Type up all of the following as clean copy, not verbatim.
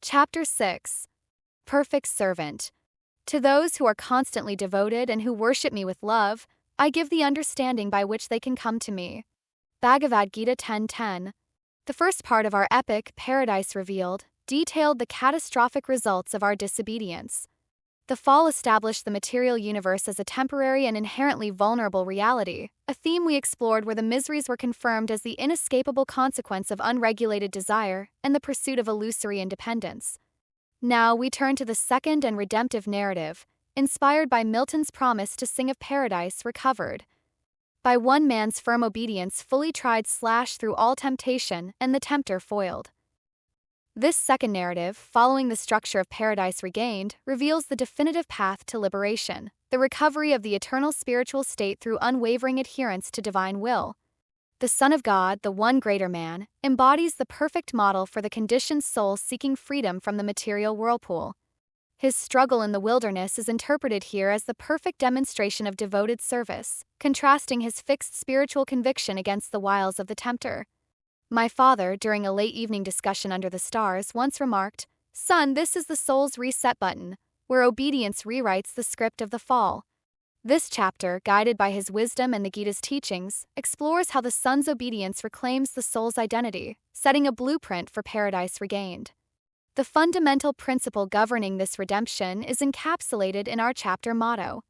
Chapter 6. Perfect Servant. To those who are constantly devoted and who worship me with love, I give the understanding by which they can come to me. Bhagavad Gita 10:10. The first part of our epic, Paradise Revealed, detailed the catastrophic results of our disobedience. The fall established the material universe as a temporary and inherently vulnerable reality, a theme we explored where the miseries were confirmed as the inescapable consequence of unregulated desire and the pursuit of illusory independence. Now we turn to the second and redemptive narrative, inspired by Milton's promise to sing of paradise recovered. By one man's firm obedience fully tried through all temptation and the tempter foiled. This second narrative, following the structure of Paradise Regained, reveals the definitive path to liberation, the recovery of the eternal spiritual state through unwavering adherence to divine will. The Son of God, the one greater man, embodies the perfect model for the conditioned soul seeking freedom from the material whirlpool. His struggle in the wilderness is interpreted here as the perfect demonstration of devoted service, contrasting his fixed spiritual conviction against the wiles of the tempter. My father, during a late evening discussion under the stars, once remarked, "Son, this is the soul's reset button, where obedience rewrites the script of the fall." This chapter, guided by his wisdom and the Gita's teachings, explores how the son's obedience reclaims the soul's identity, setting a blueprint for paradise regained. The fundamental principle governing this redemption is encapsulated in our chapter motto.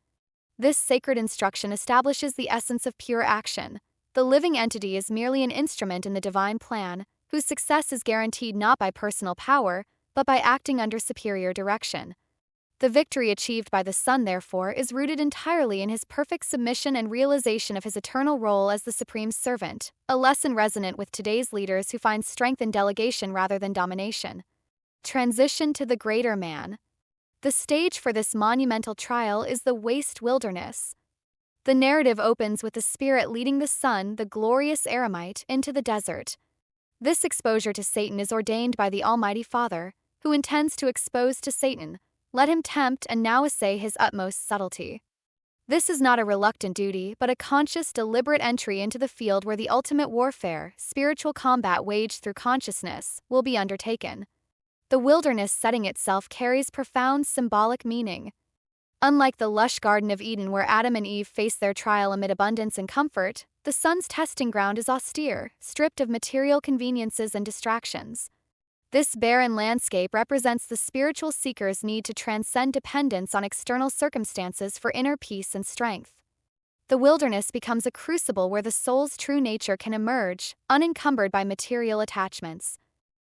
This sacred instruction establishes the essence of pure action. The living entity is merely an instrument in the divine plan, whose success is guaranteed not by personal power, but by acting under superior direction. The victory achieved by the Son, therefore, is rooted entirely in his perfect submission and realization of his eternal role as the supreme servant, a lesson resonant with today's leaders who find strength in delegation rather than domination. Transition to the greater man. The stage for this monumental trial is the waste wilderness. The narrative opens with the Spirit leading the Son, the glorious eremite, into the desert. This exposure to Satan is ordained by the Almighty Father, who intends to expose to Satan, let him tempt and now essay his utmost subtlety. This is not a reluctant duty, but a conscious, deliberate entry into the field where the ultimate warfare, spiritual combat waged through consciousness, will be undertaken. The wilderness setting itself carries profound symbolic meaning. Unlike the lush Garden of Eden where Adam and Eve faced their trial amid abundance and comfort, the Son's testing ground is austere, stripped of material conveniences and distractions. This barren landscape represents the spiritual seeker's need to transcend dependence on external circumstances for inner peace and strength. The wilderness becomes a crucible where the soul's true nature can emerge, unencumbered by material attachments.